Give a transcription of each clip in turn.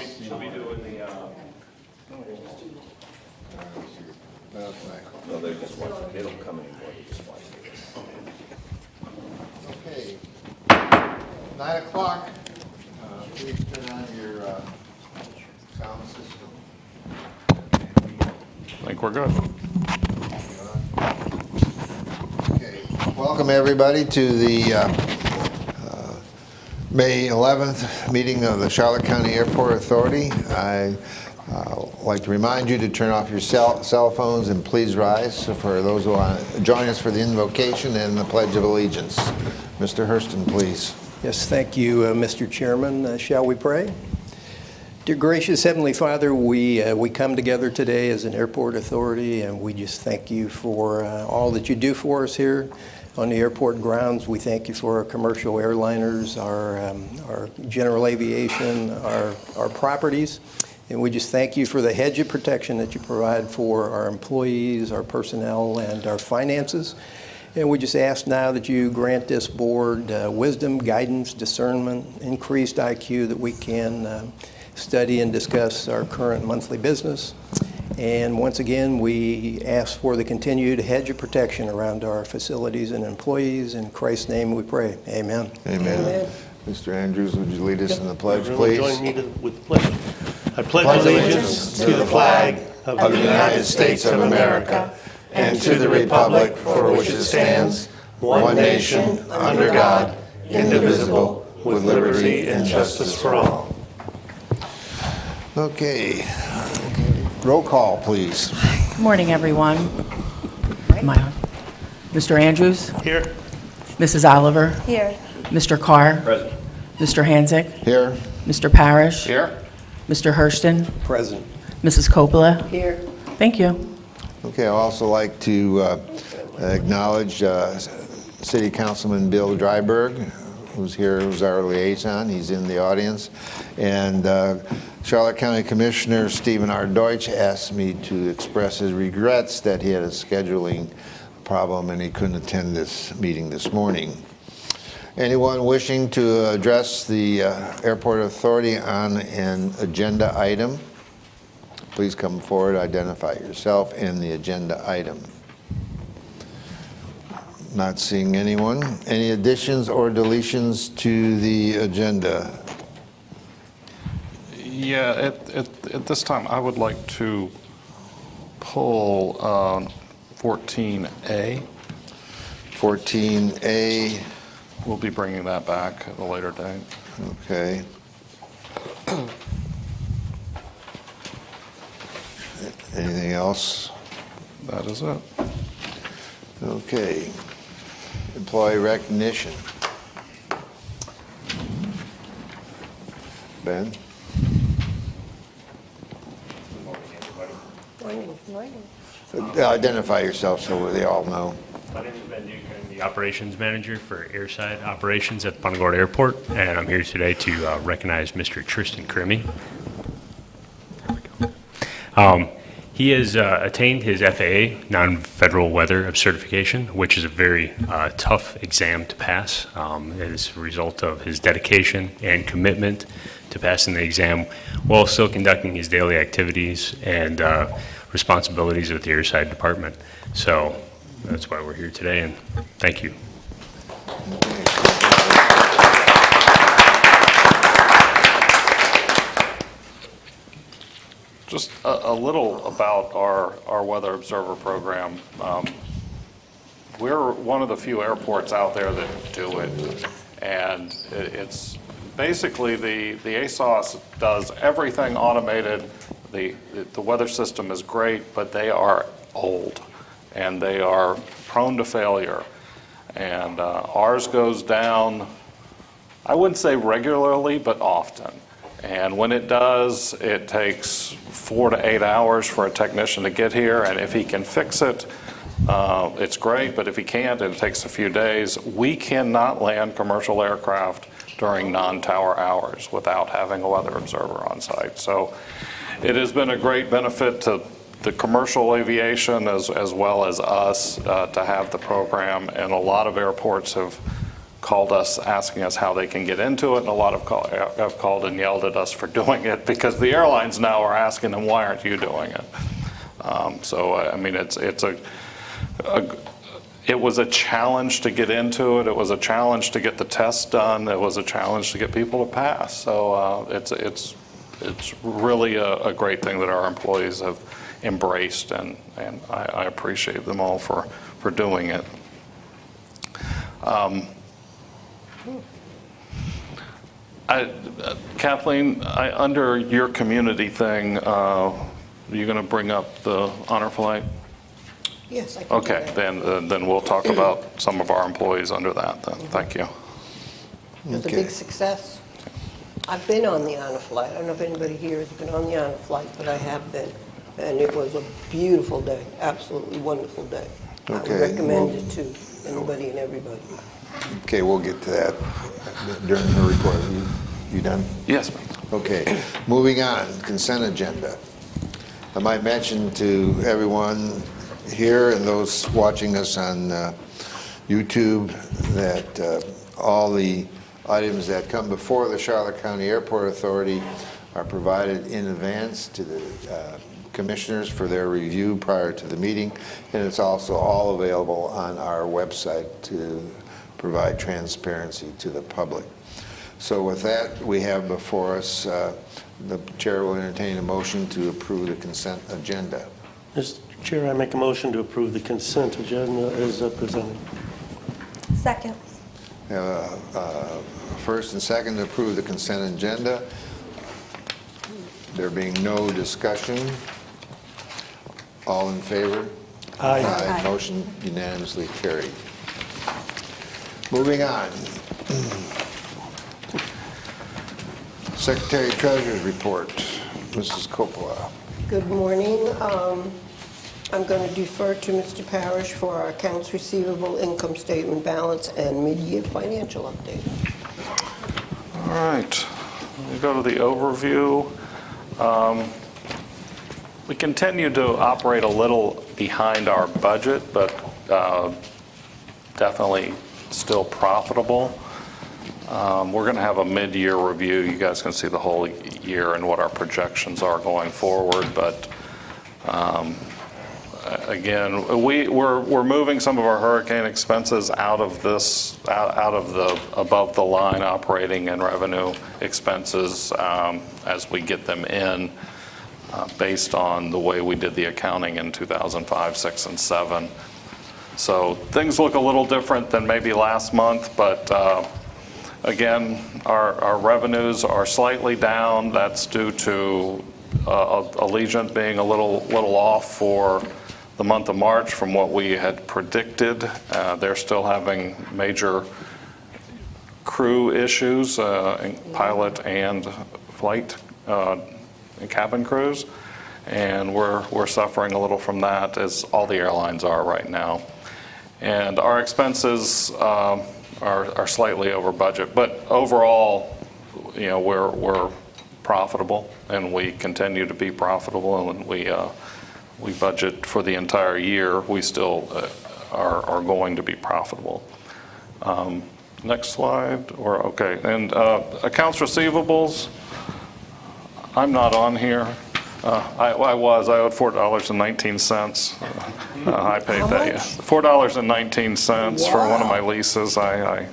Should we do in the, No, they just want, they don't come anymore, they just want. Okay. 9 o'clock. Please turn on your sound system. I think we're good. Okay. Welcome, everybody, to the May 11th meeting of the Charlotte County Airport Authority. I'd like to remind you to turn off your cell phones and please rise for those who want to join us for the invocation and the Pledge of Allegiance. Mr. Hurston, please. Yes, thank you, Mr. Chairman. Shall we pray? Dear gracious Heavenly Father, we come together today as an airport authority, and we just thank you for all that you do for us here on the airport grounds. We thank you for our commercial airliners, our general aviation, our properties. And we just thank you for the hedge of protection that you provide for our employees, our personnel, and our finances. And we just ask now that you grant this board wisdom, guidance, discernment, increased IQ that we can study and discuss our current monthly business. And once again, we ask for the continued hedge of protection around our facilities and employees. In Christ's name we pray. Amen. Amen. Amen. Mr. Andrews, would you lead us in the pledge, please? Join me with the pledge. I pledge allegiance to the flag of the United States of America and to the republic for which it stands, one nation, under God, indivisible, with liberty and justice for all. Okay. Roll call, please. Good morning, everyone. Am I on? Mr. Andrews? Here. Mrs. Oliver? Here. Mr. Carr? Present. Mr. Hansick? Here. Mr. Parrish? Here? Mr. Hurston? Present. Mrs. Coppola? Here. Thank you. Okay, I'd also like to acknowledge City Councilman Bill Dryberg, who's here, who's our liaison. He's in the audience. And Charlotte County Commissioner Stephen R. Deutsch asked me to express his regrets that he had a scheduling problem and he couldn't attend this meeting this morning. Anyone wishing to address the Airport Authority on an agenda item, please come forward, identify yourself and the agenda item. Not seeing anyone. Any additions or deletions to the agenda? Yeah, at this time, I would like to pull 14A. 14A. We'll be bringing that back at a later date. Okay. Anything else? That is it. Okay. Employee recognition. Ben? Morning. Identify yourself so they all know. My name is Ben Duke. I'm the operations manager for airside operations at Punta Gorda Airport, and I'm here today to recognize Mr. Tristan Crimmy. There we go. He has attained his FAA non-federal weather certification, which is a very tough exam to pass. As a result of his dedication and commitment to passing the exam while still conducting his daily activities and responsibilities with the airside department. So that's why we're here today, and thank you. Just a little about our Weather Observer program. We're one of the few airports out there that do it, and it's basically the ASOS does everything automated. The weather system is great, but they are old and they are prone to failure. And ours goes down, I wouldn't say regularly, but often. And when it does, it takes 4 to 8 hours for a technician to get here, and if he can fix it, it's great, but if he can't, it takes a few days. We cannot land commercial aircraft during non-tower hours without having a weather observer on site. So it has been a great benefit to the commercial aviation as well as us to have the program, and a lot of airports have called us asking us how they can get into it, and a lot have called and yelled at us for doing it because the airlines now are asking them, why aren't you doing it? So, I mean, it was a challenge to get into it. It was a challenge to get the test done. It was a challenge to get people to pass. So it's really a great thing that our employees have embraced, and I appreciate them all for doing it. Kathleen, under your community thing, are you going to bring up the honor flight? Yes, I can do Okay, that. then we'll talk about some of our employees under that then. Thank you. It was a Okay. big success. I've been on the honor flight. I don't know if anybody here has been on the honor flight, but I have been. And it was a beautiful day, absolutely wonderful day. I would Okay. recommend it to anybody and everybody. Okay, we'll get to that during her report. You done? Yes, ma'am. Okay, moving on, consent agenda. I might mention to everyone here and those watching us on YouTube that all the items that come before the Charlotte County Airport Authority are provided in advance to the commissioners for their review prior to the meeting, and it's also all available on our website to provide transparency to the public. So with that, we have before us, the chair will entertain a motion to approve the consent agenda. Mr. Chair, I make a motion to approve the consent agenda as presented. Second. First and second to approve the consent agenda. There being no discussion, all in favor? Aye. Aye. Motion unanimously carried. Moving on. Secretary Treasurer's report. Mrs. Coppola. Good morning. I'm going to defer to Mr. Parrish for our accounts receivable, income statement balance, and mid-year financial update. All right, we go to the overview. We continue to operate a little behind our budget, but definitely still profitable. We're going to have a mid-year review. You guys can see the whole year and what our projections are going forward, but again, we're moving some of our hurricane expenses out of the above the line operating and revenue expenses as we get them in based on the way we did the accounting in 2005, 6, and 7. So things look a little different than maybe last month, but again, our revenues are slightly down. That's due to Allegiant being a little off for the month of March from what we had predicted. They're still having major crew issues, pilot and flight and cabin crews, and we're suffering a little from that, as all the airlines are right now. And our expenses are slightly over budget, but overall, you know, we're profitable, and we continue to be profitable, and we budget for the entire year. We still are going to be profitable. Next slide, or okay, and accounts receivables. I'm not on here. I owed $4.19. I paid How that. much? $4.19 for one of my Wow. leases. My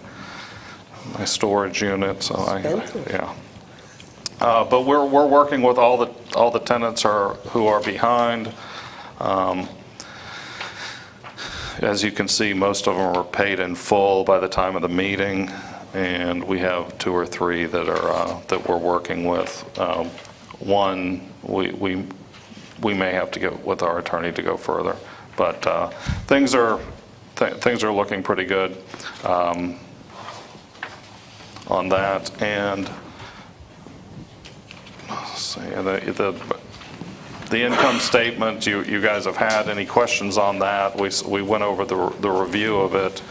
storage unit. So Expensive. yeah. But we're working with all the tenants who are behind. As you can see, most of them are paid in full by the time of the meeting, and we have 2 or 3 that we're working with. One, we may have to get with our attorney to go further, but things are looking pretty good on that. And let's see, the income statement, you guys have had any questions on that? We went over the review of it,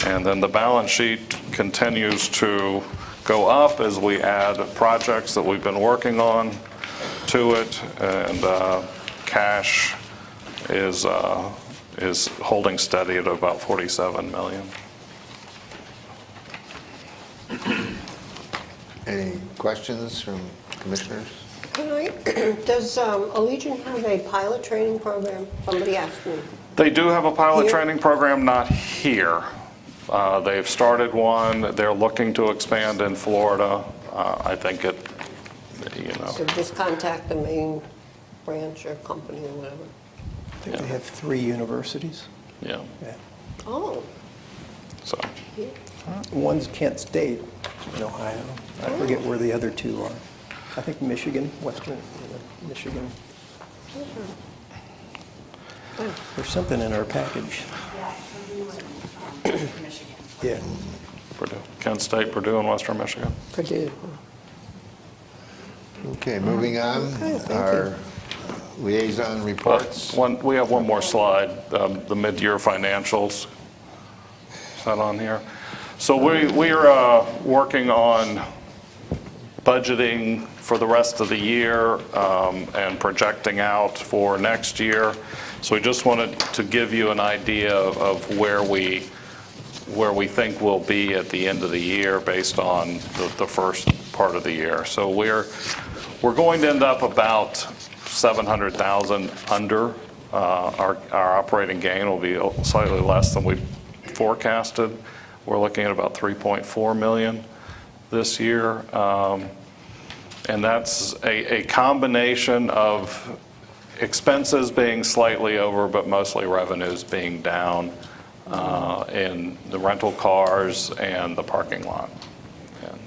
and then the balance sheet continues to go up as we add projects that we've been working on to it, and cash is holding steady at about $47 million. Any questions from commissioners? Can I, does Allegiant have a pilot training program? Somebody asked me. They do have a pilot Here? training program, not here. They've started one. They're looking to expand in Florida. I think it, So just contact the main branch or company or whatever. I think they have 3 universities. yeah, Yeah. Oh, so. One's Kent State in Ohio. I forget where the other 2 are. I think Michigan, Western Michigan. There's something in our package. Yeah. Purdue, Kent State, Purdue, and Western Michigan. Purdue. Okay, moving on. Okay, thank Our liaison reports. We have one more slide, the mid-year financials. Is that on here? So we are working on budgeting for the rest of the year and projecting out for next year. So we just wanted to give you an idea of where we think we'll be at the end of the year based on the first part of the year. So we're going to end up about 700,000 under. Our operating gain will be slightly less than we forecasted. We're looking at about 3.4 million this year. And that's a combination of expenses being slightly over, but mostly revenues being down in the rental cars and the parking lot. And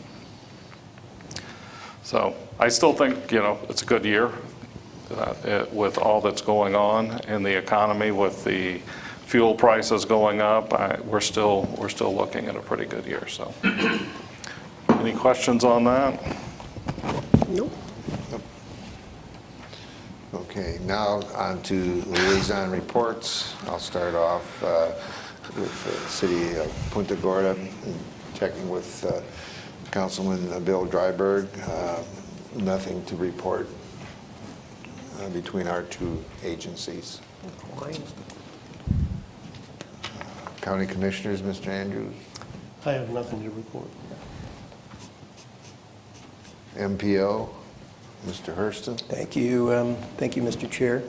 so I still think, it's a good year with all that's going on in the economy, with the fuel prices going up. We're still looking at a pretty good year. So, any questions on that? Nope. Okay, now on to liaison reports. I'll start off with the city of Punta Gorda, checking with Councilman Bill Dryberg. Nothing to report between our 2 agencies. County Commissioners, Mr. Andrews. I have nothing to report. MPO, Mr. Hurston. Thank you, Mr. Chair.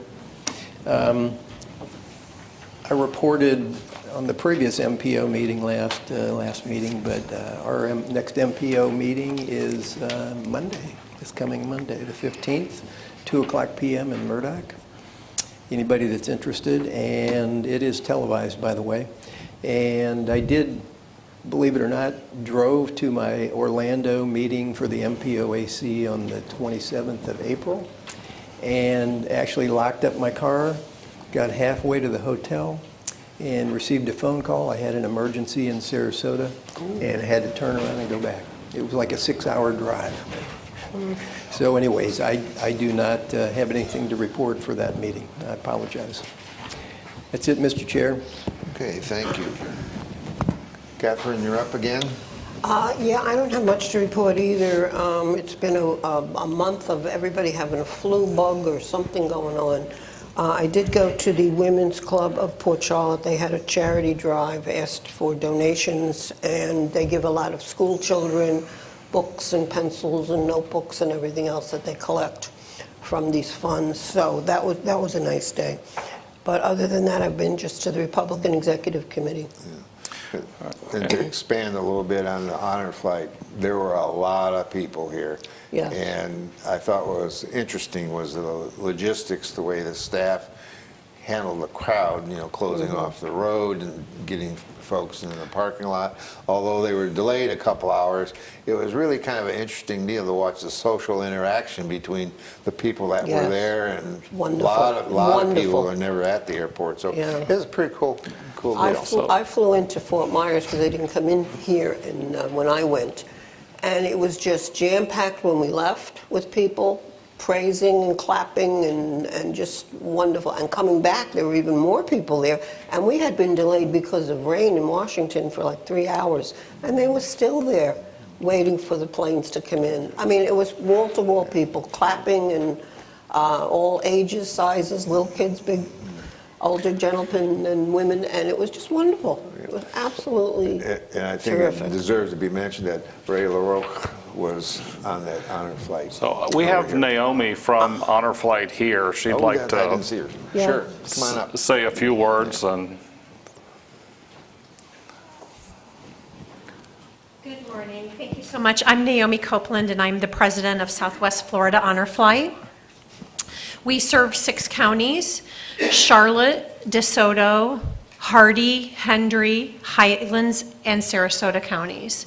I reported on the previous MPO meeting last meeting, but our next MPO meeting is Monday, this coming Monday, the 15th, 2:00 p.m. in Murdoch. Anybody that's interested, and it is televised, by the way. And I did, believe it or not, drove to my Orlando meeting for the MPOAC on the 27th of April, and actually locked up my car, got halfway to the hotel, and received a phone call. I had an emergency in Sarasota, and had to turn around and go back. It was like a 6-hour drive. So anyways, I do not have anything to report for that meeting. I apologize. That's it, Mr. Chair. Okay, thank you. Catherine, you're up again. Yeah, I don't have much to report either. It's been a month of everybody having a flu bug or something going on. I did go to the Women's Club of Port Charlotte. They had a charity drive, asked for donations, and they give a lot of school children books and pencils and notebooks and everything else that they collect from these funds. So that was a nice day. But other than that, I've been just to the Republican Executive Committee. And to expand a little bit on the honor flight, there were a lot of people here. Yes. And I thought what was interesting was the logistics, the way the staff handled the crowd, closing off the road and getting folks in the parking lot. Although they were delayed a couple hours, it was really kind of an interesting deal to watch the social interaction between the people that were there, and Wonderful. a lot of people Wonderful. are never at the airport. So Yeah. it was a pretty cool deal. I flew into Fort Myers because they didn't come in here when I went. And it was just jam-packed when we left with people praising and clapping and just wonderful. And coming back, there were even more people there. And we had been delayed because of rain in Washington for like 3 hours. And they were still there waiting for the planes to come in. I mean, it was wall-to-wall people clapping, and all ages, sizes, little kids, big, older gentlemen and women. And it was just wonderful. It was absolutely And I think terrific. it deserves to be mentioned that Ray LaRoche was on that honor flight. So we have Naomi from Honor Flight here. She'd like I didn't to see her. Yeah. Sure, come on up. say a few words and. Good morning. Thank you so much. I'm Naomi Copeland, and I'm the president of Southwest Florida Honor Flight. We serve 6 counties: Charlotte, DeSoto, Hardee, Hendry, Highlands, and Sarasota counties.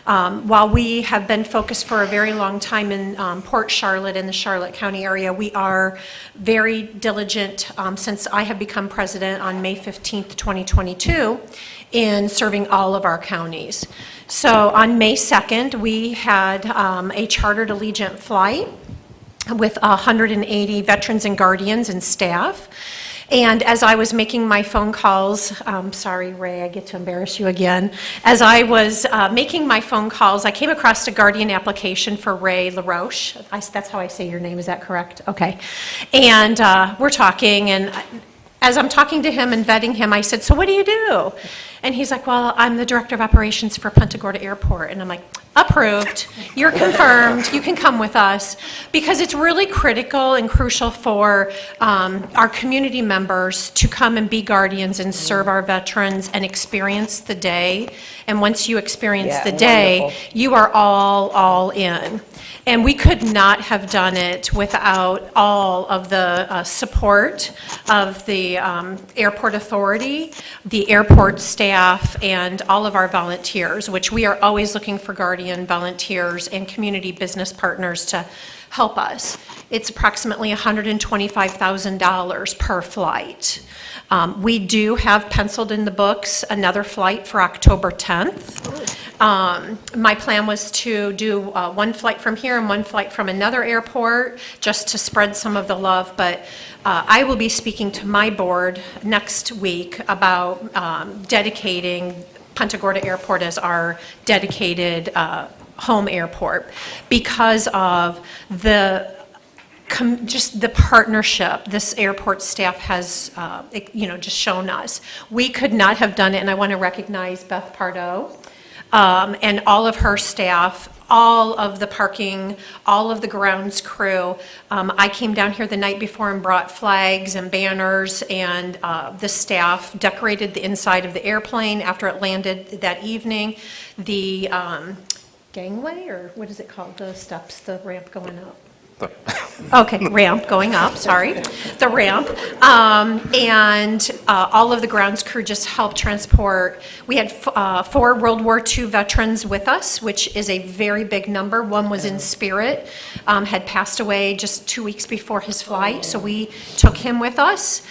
While we have been focused for a very long time in Port Charlotte in the Charlotte County area, we are very diligent since I have become president on May 15th, 2022, in serving all of our counties. So on May 2nd, we had a chartered Allegiant flight with 180 veterans and guardians and staff. And as I was making my phone calls, sorry, Ray, I get to embarrass you again. As I was making my phone calls, I came across a guardian application for Ray LaRoche. That's how I say your name, is that correct? Okay. And we're talking, and as I'm talking to him and vetting him, I said, so what do you do? And he's like, well, I'm the director of operations for Punta Gorda Airport. And I'm like, approved, you're confirmed, you can come with us. Because it's really critical and crucial for our community members to come and be guardians and serve our veterans and experience the day. And once you experience the day, wonderful. you are all in. And we could not have done it without all of the support of the airport authority, the airport staff, and all of our volunteers, which we are always looking for guardian volunteers and community business partners to help us. It's approximately $125,000 per flight. We do have penciled in the books another flight for October 10th. My plan was to do one flight from here and one flight from another airport, just to spread some of the love, but I will be speaking to my board next week about dedicating Punta Gorda Airport as our dedicated home airport because of just the partnership this airport staff has, just shown us. We could not have done it, and I want to recognize Beth Pardo and all of her staff, all of the parking, all of the grounds crew. I came down here the night before and brought flags and banners, and the staff decorated the inside of the airplane after it landed that evening. The gangway, or what is it called? The steps, the ramp going up. Okay, ramp going up, sorry, the ramp. And all of the grounds crew just helped transport. We had 4 World War II veterans with us, which is a very big number. One was in spirit, had passed away just 2 weeks before his flight, so we took him with us.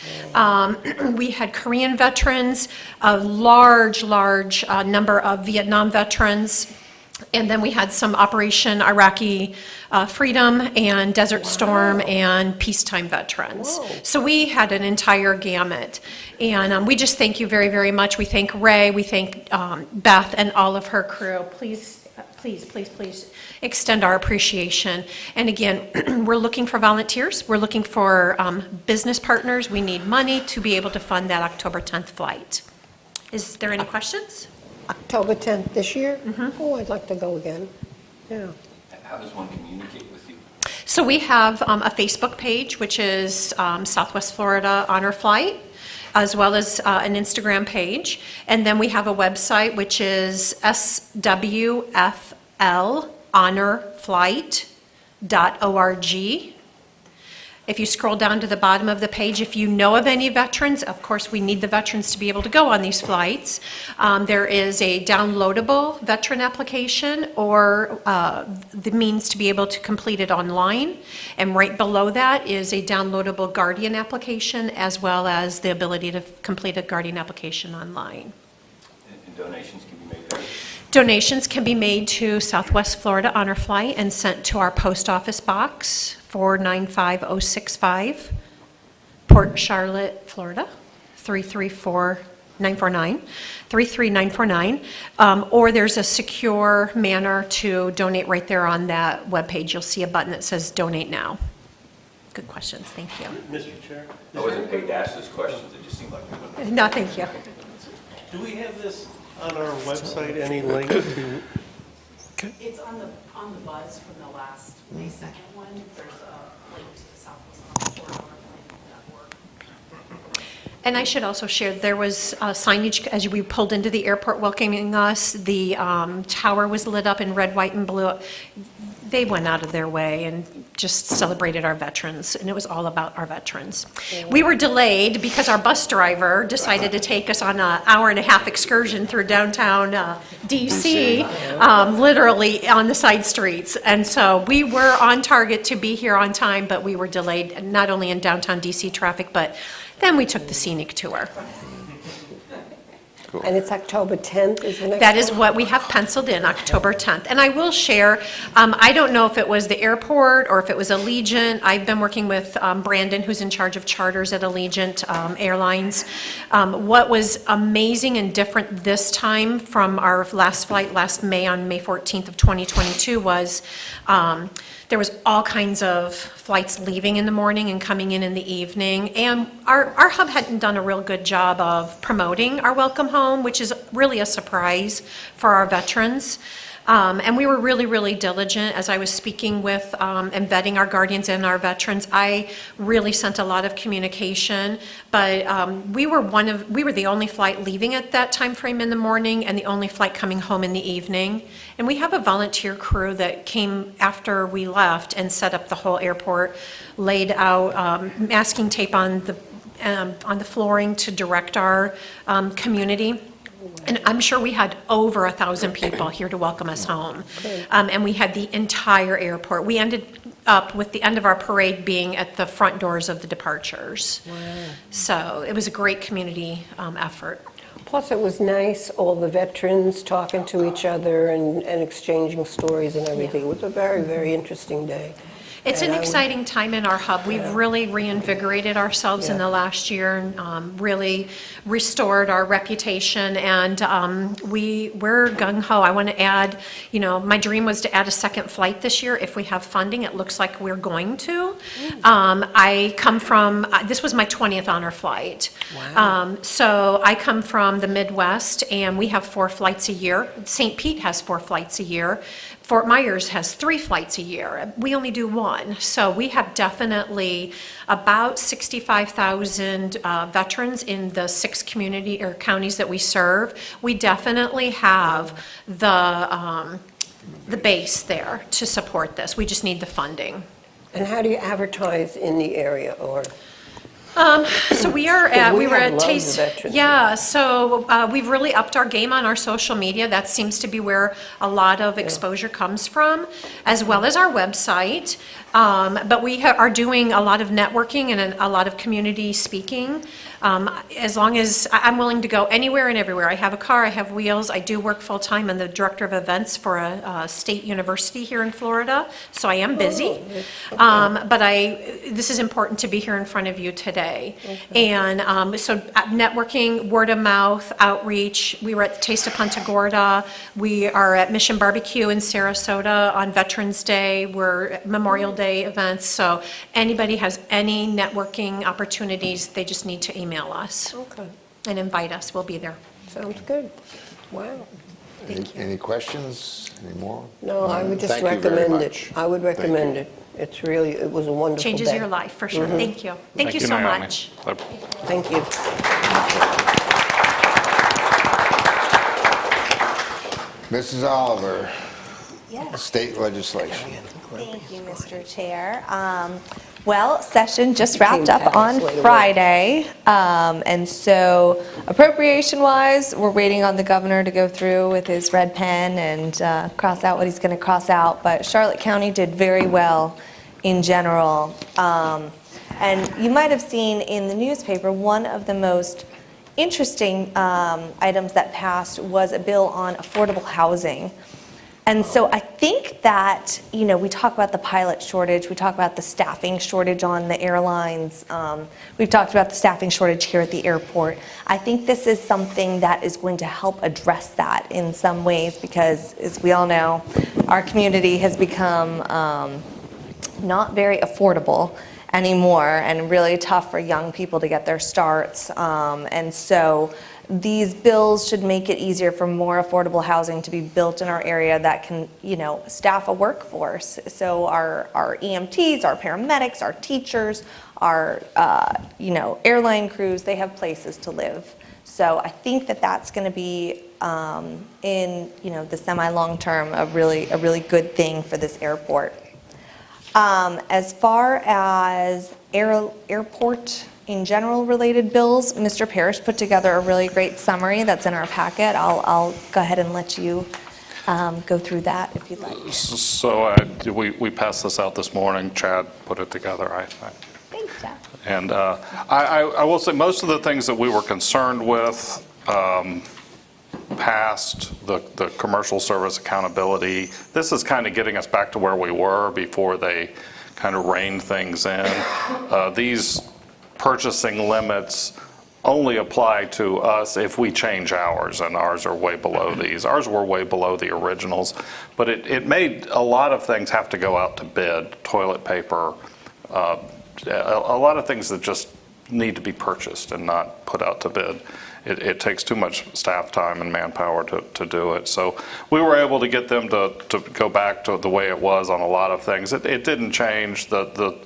We had Korean veterans, a large number of Vietnam veterans. And then we had some Operation Iraqi Freedom and Desert Storm and peacetime veterans. Whoa. So we had an entire gamut. And we just thank you very, very much. We thank Ray, we thank Beth and all of her crew. Please extend our appreciation. And again, we're looking for volunteers. We're looking for business partners. We need money to be able to fund that October 10th flight. Is there any questions? October 10th this year? Oh, I'd like to go again. Yeah. How does one communicate with you? So we have a Facebook page, which is Southwest Florida Honor Flight, as well as an Instagram page. And then we have a website, which is swflhonorflight.org. If you scroll down to the bottom of the page, if you know of any veterans, of course we need the veterans to be able to go on these flights. There is a downloadable veteran application or the means to be able to complete it online. And right below that is a downloadable Guardian application, as well as the ability to complete a Guardian application online. And donations can be made there? Donations can be made to Southwest Florida Honor Flight and sent to our post office box, 495065, Port Charlotte, Florida, 33949. Or there's a secure manner to donate right there on that webpage. You'll see a button that says Donate Now. Good questions, thank you. Mr. Chair, I wasn't paid to ask those questions, it just seemed like they wouldn't. No, thank you. do we have this on our website, any link to It's on the buzz from the last May 2nd one. There's a link to the Southwest Florida. And I should also share, there was signage as we pulled into the airport welcoming us. The tower was lit up in red, white, and blue. They went out of their way and just celebrated our veterans, and it was all about our veterans. We were delayed because our bus driver decided to take us on an hour-and-a-half excursion through downtown DC, literally on the side streets. And so we were on target to be here on time, but we were delayed not only in downtown DC traffic, but then we took the scenic tour. And it's October 10th is the next That is one? what we have penciled in, October 10th. And I will share, I don't know if it was the airport or if it was Allegiant. I've been working with Brandon, who's in charge of charters at Allegiant Airlines. What was amazing and different this time from our last flight last May, on May 14th of 2022, was there was all kinds of flights leaving in the morning and coming in the evening. And our hub hadn't done a real good job of promoting our welcome home, which is really a surprise for our veterans. And we were really, really diligent as I was speaking with and vetting our guardians and our veterans. I really sent a lot of communication, but we were the only flight leaving at that time frame in the morning and the only flight coming home in the evening. And we have a volunteer crew that came after we left and set up the whole airport, laid out masking tape on the flooring to direct our community. And I'm sure we had over 1,000 people here to welcome us home. And we had the entire airport. We ended up with the end of our parade being at the front doors of the departures. Wow. So it was a great community effort. Plus, it was nice, all the veterans talking to each other and exchanging stories and everything. It was a very, very interesting day. It's an exciting time in our hub. We've really reinvigorated ourselves in the last year and really restored our reputation, and we're gung-ho. I want to add, my dream was to add a second flight this year if we have funding. It looks like we're going to. I come from, this was my 20th honor flight. Wow. So I come from the Midwest, and we have 4 flights a year. St. Pete has 4 flights a year. Fort Myers has 3 flights a year. We only do 1. So we have definitely about 65,000 veterans in the 6 community or counties that we serve. We definitely have the base there to support this. We just need the funding. And how do you advertise in the area, or? So we were at Taste. Yeah, so we've really upped our game on our social media. That seems to be where a lot of exposure comes from, as well as our website. But we are doing a lot of networking and a lot of community speaking. As long as I'm willing to go anywhere and everywhere. I have a car, I have wheels. I do work full-time. I'm the director of events for a state university here in Florida, so I am busy. But this is important to be here in front of you today. Okay. And so networking, word of mouth, outreach. We were at the Taste of Punta Gorda. We are at Mission Barbecue in Sarasota on Veterans Day. We're at Memorial Day events. So anybody has any networking opportunities, they just need to email us and invite us. We'll be there. Sounds good. Wow. Any questions? Any more? No, I would just Thank you very recommend much. it. I would recommend it. It was a wonderful Changes day. your life, for sure. Thank you. Thank you so Naomi. much. Thank you. Mrs. Oliver, Yes. state legislation. Thank you, Mr. Chair. Well, session just wrapped up Came on past right away. Friday. And so appropriation-wise, we're waiting on the governor to go through with his red pen and cross out what he's going to cross out. But Charlotte County did very well in general. And you might have seen in the newspaper, one of the most interesting items that passed was a bill on affordable housing. And so I think that, we talk about the pilot shortage, we talk about the staffing shortage on the airlines, we've talked about the staffing shortage here at the airport. I think this is something that is going to help address that in some ways because, as we all know, our community has become not very affordable anymore and really tough for young people to get their starts. And so these bills should make it easier for more affordable housing to be built in our area that can, staff a workforce. So our EMTs, our paramedics, our teachers, our, airline crews, they have places to live. So I think that that's going to be, in, the semi-long term, a really good thing for this airport. As far as airport in general related bills, Mr. Parrish put together a really great summary that's in our packet. I'll go ahead and let you go through that if you'd like. So we passed this out this morning. Chad put it together. Thanks, Chad. And I will say most of the things that we were concerned with passed the commercial service accountability. This is kind of getting us back to where we were before they kind of reined things in. These purchasing limits only apply to us if we change ours, and ours are way below these. Ours were way below the originals, but it made a lot of things have to go out to bid, toilet paper, a lot of things that just need to be purchased and not put out to bid. It takes too much staff time and manpower to do it. So we were able to get them to go back to the way it was on a lot of things. It didn't change. The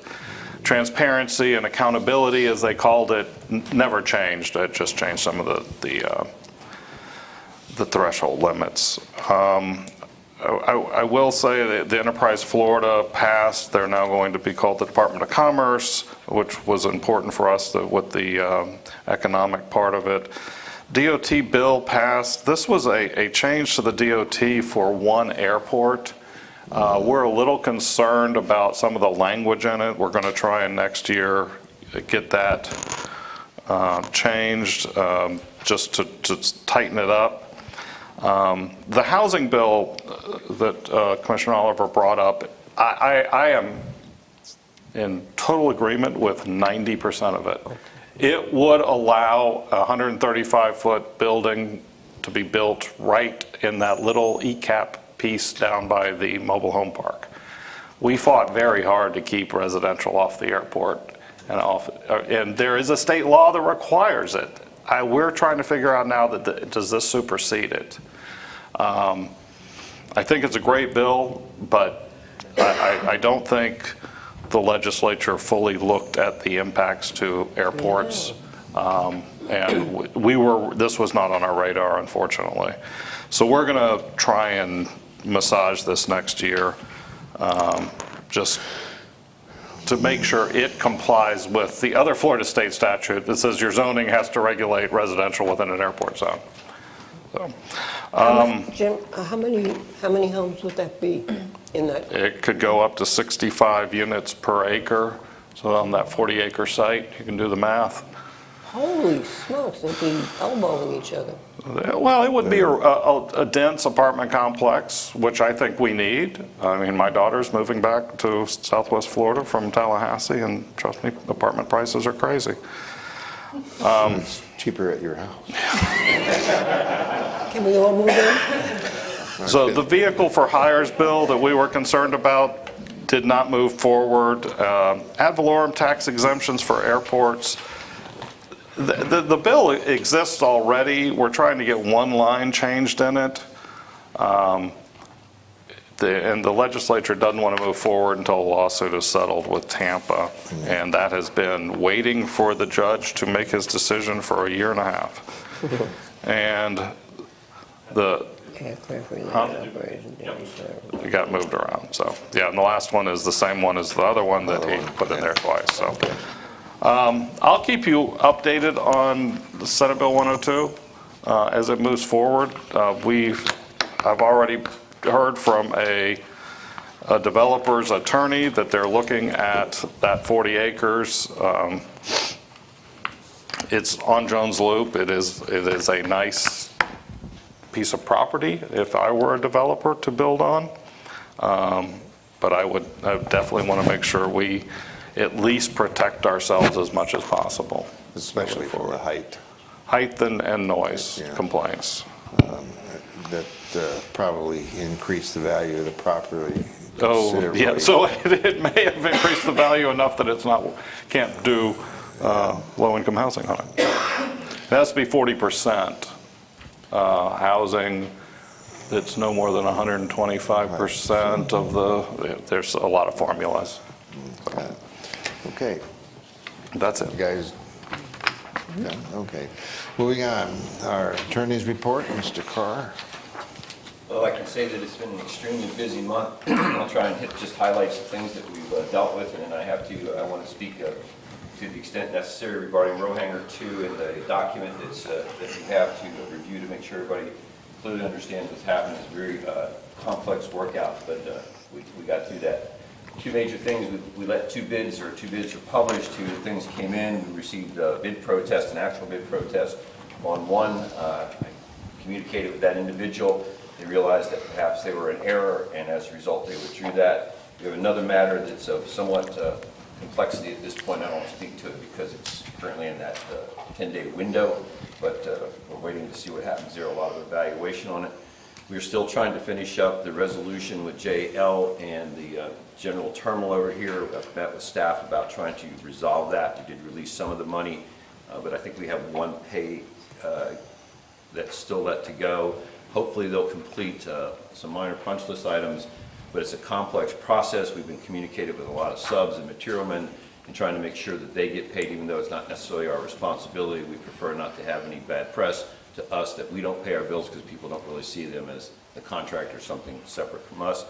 transparency and accountability, as they called it, never changed. It just changed some of the threshold limits. I will say that the Enterprise Florida passed. They're now going to be called the Department of Commerce, which was important for us with the economic part of it. DOT bill passed. This was a change to the DOT for one airport. We're a little concerned about some of the language in it. We're going to try and next year get that changed just to tighten it up. The housing bill that Commissioner Oliver brought up, I am in total agreement with 90% of it. It would allow a 135-foot building to be built right in that little ECAP piece down by the mobile home park. We fought very hard to keep residential off the airport, and there is a state law that requires it. We're trying to figure out now does this supersede it? I think it's a great bill, but I don't think the legislature fully looked at the impacts to airports, and this was not on our radar, unfortunately. So we're going to try and massage this next year, just to make sure it complies with the other Florida state statute that says your zoning has to regulate residential within an airport zone. So, Jim, how many homes would that be in that? it could go up to 65 units per acre. So on that 40-acre site, you can do the math. Holy smokes, they'd be elbowing each other. Well, it would be a dense apartment complex, which I think we need. I mean, my daughter's moving back to Southwest Florida from Tallahassee, and trust me, apartment prices are crazy. It's cheaper at your house. Can we all move in? So the vehicle for hires bill that we were concerned about did not move forward. Ad valorem tax exemptions for airports. The bill exists already. We're trying to get one line changed in it. And the legislature doesn't want to move forward until a lawsuit is settled with Tampa. And that has been waiting for the judge to make his decision for a year and a half. And it got moved around. So, yeah, and the last one is the same one as the other one that he put in there twice. So. I'll keep you updated on the Senate Bill 102 as it moves forward. I've already heard from a developer's attorney that they're looking at that 40 acres. It's on Jones Loop. It is a nice piece of property if I were a developer to build on. But I would definitely want to make sure we at least protect ourselves as much as possible. Especially for the height. Height and noise complaints. That probably increase the value of the property Oh, considerably. yeah, so it may have increased the value enough that can't do low-income housing on it. It has to be 40% housing that's no more than 125% of the, there's a lot of formulas. Okay, That's it. you guys, yeah, okay. Moving on, our attorney's report, Mr. Carr. Well, I can say that it's been an extremely busy month. I'll try and hit just highlights of things that we've dealt with, and then I want to speak to the extent necessary regarding row hanger 2 and the document that we have to review to make sure everybody clearly understands what's happening. It's a very complex workout, but we got through that. Two major things, we let two bids were published, two things came in. We received a bid protest, an actual bid protest on one. I communicated with that individual. They realized that perhaps they were in error, and as a result, they withdrew that. We have another matter that's of somewhat complexity at this point. I don't speak to it because it's currently in that 10-day window, but we're waiting to see what happens there. A lot of evaluation on it. We're still trying to finish up the resolution with JL and the general terminal over here. I've met with staff about trying to resolve that. We did release some of the money, but I think we have one pay that's still left to go. Hopefully they'll complete some minor punch list items, but it's a complex process. We've been communicating with a lot of subs and materialmen and trying to make sure that they get paid, even though it's not necessarily our responsibility. We prefer not to have any bad press to us that we don't pay our bills because people don't really see them as the contractor, something separate from us.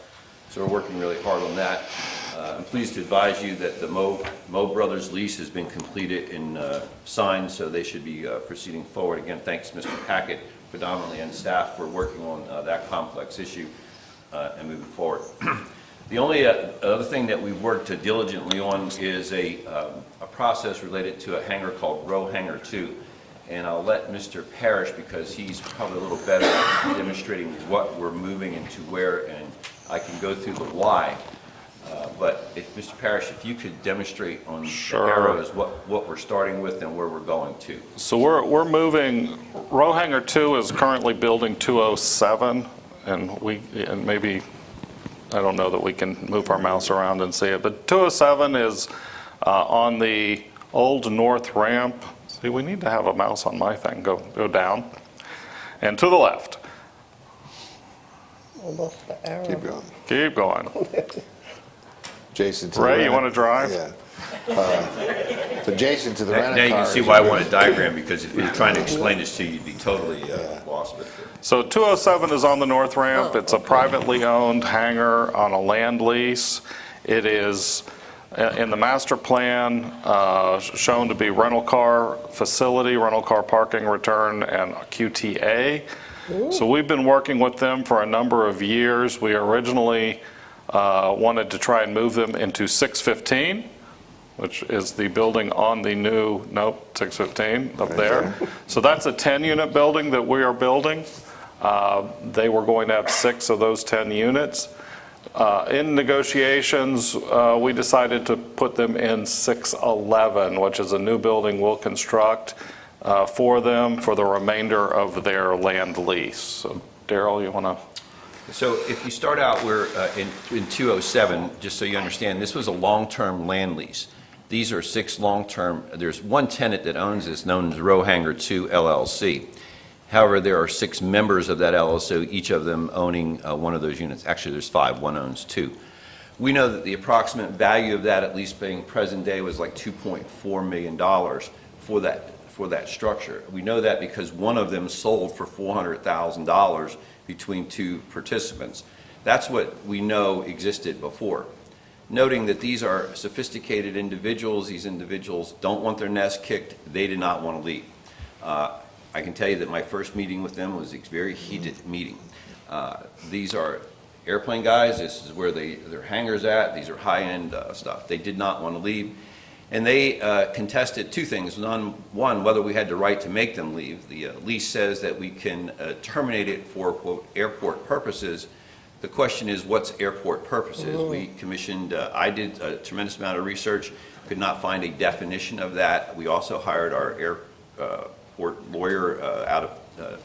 So we're working really hard on that. I'm pleased to advise you that the Mo Brothers lease has been completed and signed, so they should be proceeding forward. Again, thanks Mr. Hackett predominantly and staff for working on that complex issue and moving forward. The only other thing that we've worked diligently on is a process related to a hangar called Row Hangar 2. And I'll let Mr. Parrish, because he's probably a little better at demonstrating what we're moving and to where, and I can go through the why. But if Mr. Parrish, if you could demonstrate on the arrows what we're starting with and where we're going to. So we're moving, row hanger 2 is currently building 207, and maybe, I don't know that we can move our mouse around and see it, but 207 is on the old north ramp. See, we need to have a mouse on my thing. Go down. And to the left. Almost the arrow. Keep going. Keep going. Jason to the Ray, right. you want to drive? Yeah. So Jason to the right. Now you can see why I want a diagram, because if we were trying to explain this to you, you'd be totally lost with it. So 207 is on the north ramp. It's a privately owned hangar on a land lease. It is in the master plan shown to be rental car facility, rental car parking return, and a QTA. So we've been working with them for a number of years. We originally wanted to try and move them into 615, which is the building on the new, 615 up there. So that's a 10-unit building that we are building. They were going to have 6 of those 10 units. In negotiations, we decided to put them in 611, which is a new building we'll construct for them for the remainder of their land lease. So, Daryl, you want to? So if you start out, we're in 207, just so you understand, this was a long-term land lease. These are 6 long-term. There's one tenant that owns this, known as Row Hangar 2 LLC. However, there are 6 members of that LLC, each of them owning one of those units. Actually, there's 5. One owns 2. We know that the approximate value of that, at least being present day, was like $2.4 million for that structure. We know that because one of them sold for $400,000 between 2 participants. That's what we know existed before. Noting that these are sophisticated individuals. These individuals don't want their nest kicked. They did not want to leave. I can tell you that my first meeting with them was a very heated meeting. These are airplane guys. This is where their hangars at. These are high-end stuff. They did not want to leave. And they contested 2 things. One, whether we had the right to make them leave. The lease says that we can terminate it for, quote, airport purposes. The question is, what's airport purposes? We commissioned, I did a tremendous amount of research, could not find a definition of that. We also hired our airport lawyer out of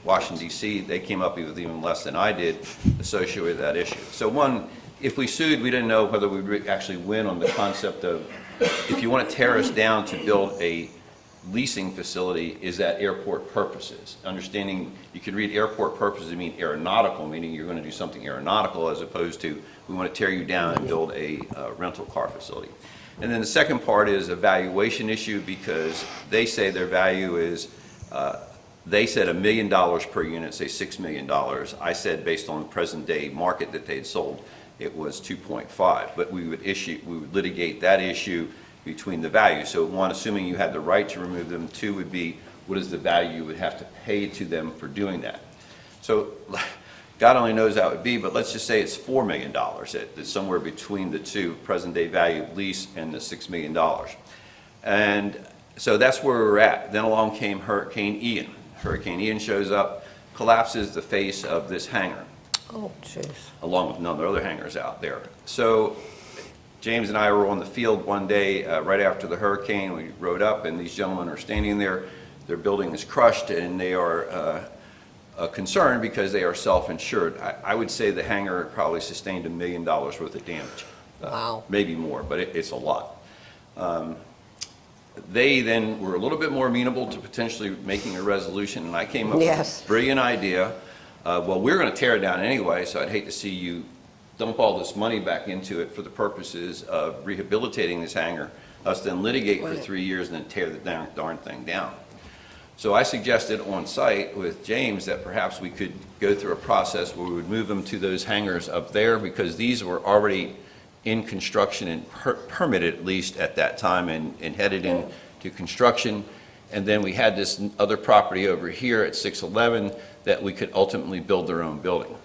Washington, D.C. They came up with even less than I did associated with that issue. So one, if we sued, we didn't know whether we would actually win on the concept of, if you want to tear us down to build a leasing facility is at airport purposes. Understanding, you could read airport purposes to mean aeronautical, meaning you're going to do something aeronautical, as opposed to we want to tear you down and build a rental car facility. And then the second part is a valuation issue, because they say their value is, they said $1 million per unit, say $6 million. I said based on the present day market that they had sold, it was 2.5. But we would litigate that issue between the value. So one, assuming you had the right to remove them. Two would be, what is the value you would have to pay to them for doing that? So God only knows how it would be, but let's just say it's $4 million. It's somewhere between the two, present day value of lease and the $6 million. And so that's where we're at. Then along came Hurricane Ian. Hurricane Ian shows up, collapses the face of this hangar. Oh, jeez. Along with a number of other hangars out there. So James and I were on the field one day right after the hurricane. We rode up, and these gentlemen are standing there. Their building is crushed, and they are concerned because they are self-insured. I would say the hangar probably sustained $1 million worth of damage. Wow. Maybe more, but it's a lot. They then were a little bit more amenable to potentially making a resolution, and I came up with a brilliant idea. Well, we're going to tear it down anyway, so I'd hate to see you dump all this money back into it for the purposes of rehabilitating this hangar, us then litigate for 3 years and then tear the darn thing down. So I suggested on site with James that perhaps we could go through a process where we would move them to those hangars up there, because these were already in construction and permitted, at least at that time, and headed into construction. And then we had this other property over here at 611 that we could ultimately build their own building.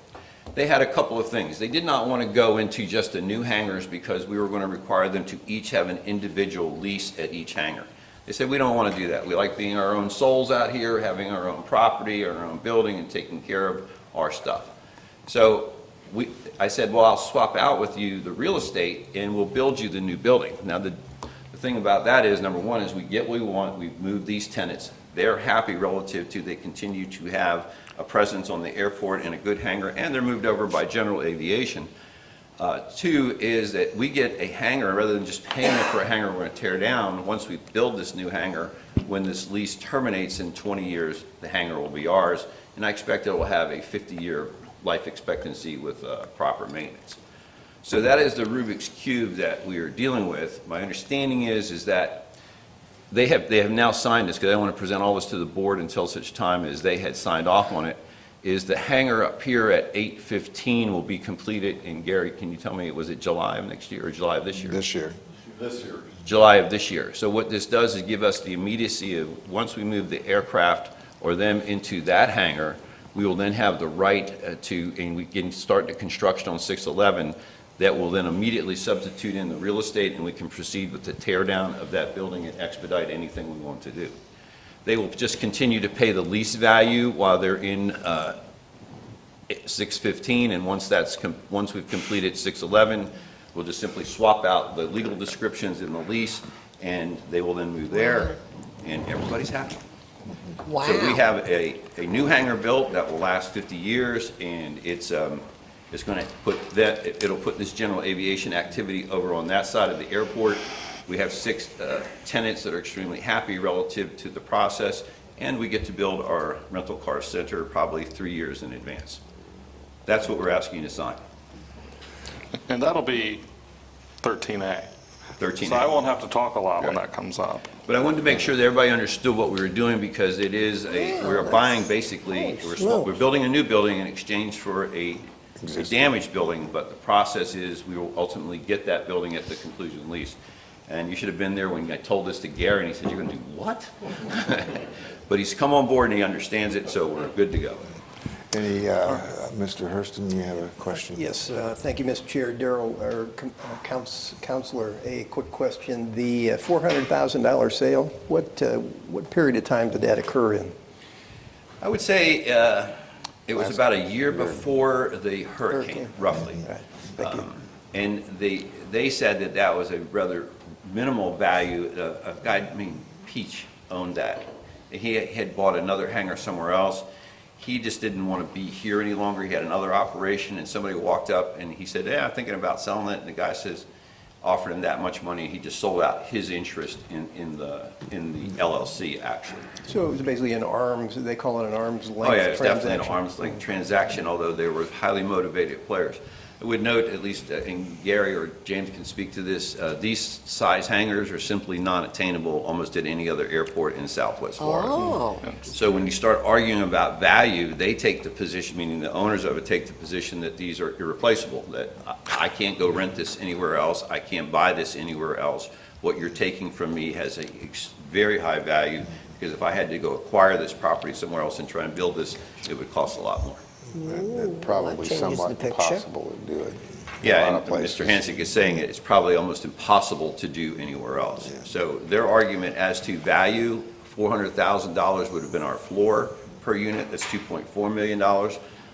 They had a couple of things. They did not want to go into just the new hangars because we were going to require them to each have an individual lease at each hangar. They said, we don't want to do that. We like being our own souls out here, having our own property, our own building, and taking care of our stuff. So I said, well, I'll swap out with you the real estate and we'll build you the new building. Now, the thing about that is, number one, is we get what we want. We've moved these tenants. They're happy relative to they continue to have a presence on the airport and a good hangar, and they're moved over by general aviation. Two is that we get a hangar, rather than just paying for a hangar we're going to tear down. Once we build this new hangar, when this lease terminates in 20 years, the hangar will be ours, and I expect it will have a 50-year life expectancy with proper maintenance. So that is the Rubik's Cube that we are dealing with. My understanding is that they have now signed this, because I don't want to present all this to the board until such time as they had signed off on it, is the hangar up here at 815 will be completed. And Gary, can you tell me, was it July of next year or July of this year? This year. This year. July of this year. So what this does is give us the immediacy of, once we move the aircraft or them into that hangar, we will then have the right to, and we can start the construction on 611, that will then immediately substitute in the real estate, and we can proceed with the tear down of that building and expedite anything we want to do. They will just continue to pay the lease value while they're in 615, and once we've completed 611, we'll just simply swap out the legal descriptions in the lease, and they will then move there, and everybody's happy. Wow. So we have a new hangar built that will last 50 years, and it's going to put that, it'll put this general aviation activity over on that side of the airport. We have 6 tenants that are extremely happy relative to the process, and we get to build our rental car center probably 3 years in advance. That's what we're asking you to sign. And that'll be 13A. 13A. So I won't have to talk a lot when that comes up. But I wanted to make sure that everybody understood what we were doing, because it is we're buying basically, we're building a new building in exchange for a damaged building, but the process is we will ultimately get that building at the conclusion of the lease. And you should have been there when I told this to Gary, and he said, you're going to do what? But he's come on board and he understands it, so we're good to go. Any, Mr. Hurston, you have a question? Yes, thank you, Mr. Chair. Darrell, or Counselor, a quick question. The $400,000 sale, what period of time did that occur in? I would say it was about a year before the hurricane, roughly. Right. Thank you. And they said that was a rather minimal value. A guy named Peach owned that. He had bought another hangar somewhere else. He just didn't want to be here any longer. He had another operation, and somebody walked up and he said, I'm thinking about selling it. And the guy says, offered him that much money. He just sold out his interest in the LLC, actually. So it was basically an arm's, they call it an arm's length Oh, yeah, it's transaction. definitely an arm's length transaction, although they were highly motivated players. I would note, at least, and Gary or James can speak to this, these size hangars are simply non-attainable almost at any other airport in Southwest Florida. Oh. So when you start arguing about value, they take the position, meaning the owners of it take the position that these are irreplaceable, that I can't go rent this anywhere else, I can't buy this anywhere else. What you're taking from me has a very high value, because if I had to go acquire this property somewhere else and try and build this, it would cost a lot more. And probably that changes the somewhat picture. impossible to do it. in a Yeah, lot and of places. Mr. Hansick is saying it's probably almost impossible to do anywhere else. So their argument as to value, $400,000 would have been our floor per unit, that's $2.4 million.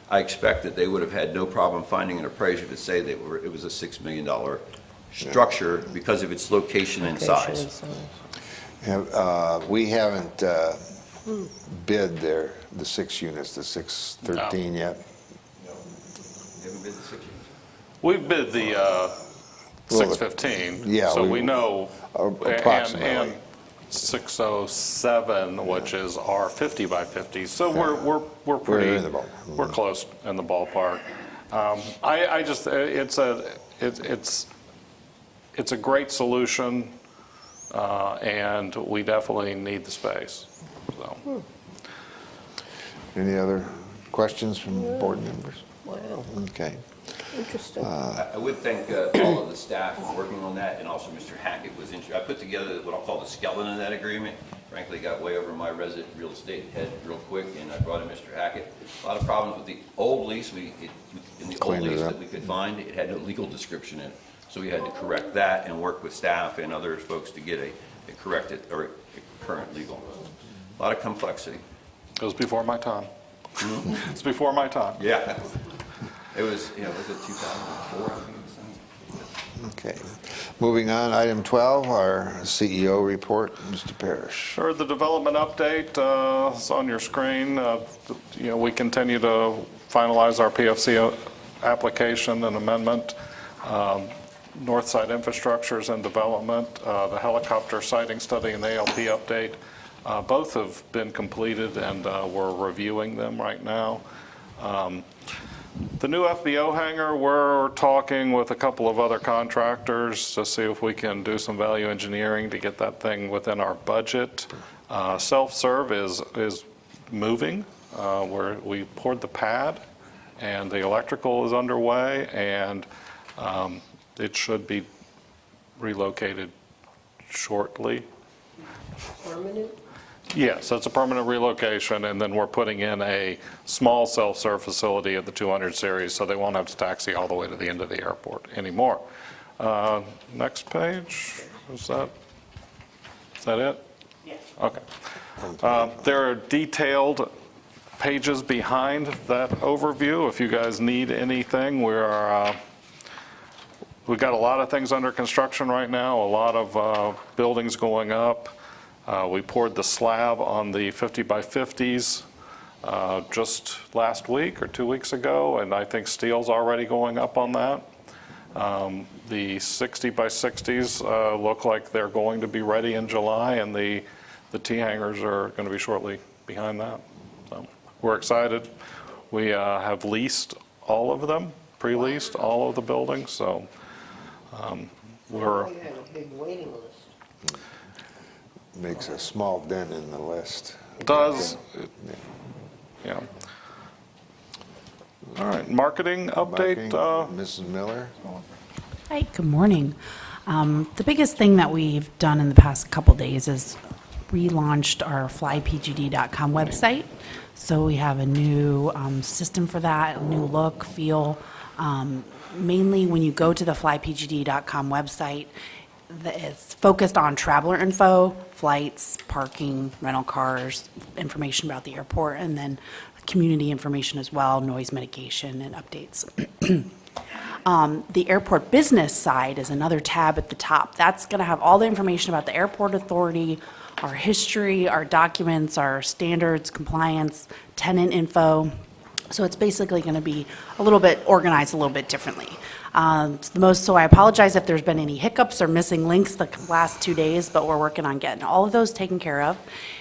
I expect that they would have had no problem finding an appraiser to say that it was a $6 million structure because of its location and size. We haven't bid the 6 units, the 613 yet. You haven't bid the 6 units? We've bid the 615. Yeah, So we- we know. approximately. And 607, which is our 50 by 50. So we're pretty. We're in the ball. We're close in the ballpark. I just, it's a great solution, and we definitely need the space, so. Any other questions from board members? Wow, Okay. interesting. I would thank all of the staff for working on that, and also Mr. Hackett was interested. I put together what I'll call the skeleton of that agreement. Frankly, got way over my resident real estate head real quick, and I brought in Mr. Hackett. A lot of problems with the old lease. In the old Cleaned it lease up. that we could find, it had no legal description in it. So we had to correct that and work with staff and other folks to get a corrected, or a current legal. A lot of complexity. It was before my time. It's before my time. Yeah. It was, was it 2004, I think it was? Okay. Moving on, item 12, our CEO report, Mr. Parrish. Sure, the development update is on your screen. We continue to finalize our PFC application and amendment. Northside infrastructures and development, the helicopter sighting study and the ALP update, both have been completed, and we're reviewing them right now. The new FBO hangar, we're talking with a couple of other contractors to see if we can do some value engineering to get that thing within our budget. Self-serve is moving. We poured the pad, and the electrical is underway, and it should be relocated shortly. Permanent? Yes, that's a permanent relocation, and then we're putting in a small self-serve facility at the 200 series, so they won't have to taxi all the way to the end of the airport anymore. Next page, is that it? Yes. Okay. There are detailed pages behind that overview. If you guys need anything, we've got a lot of things under construction right now, a lot of buildings going up. We poured the slab on the 50 by 50s just last week or 2 weeks ago, and I think steel's already going up on that. The 60 by 60s look like they're going to be ready in July, and the T-hangers are going to be shortly behind that. So we're excited. We have leased all of them, pre-leased all of the buildings, so we're... You had a big waiting list. Makes a small dent in the list. Does, yeah. All right, marketing update. Mrs. Miller? Hi, good morning. The biggest thing that we've done in the past couple days is relaunched our flypgd.com website. So we have a new system for that, a new look, feel. Mainly when you go to the flypgd.com website, it's focused on traveler info, flights, parking, rental cars, information about the airport, and then community information as well, noise mitigation and updates. The airport business side is another tab at the top. That's going to have all the information about the airport authority, our history, our documents, our standards, compliance, tenant info. So it's basically going to be a little bit organized a little bit differently. So I apologize if there's been any hiccups or missing links the last 2 days, but we're working on getting all of those taken care of.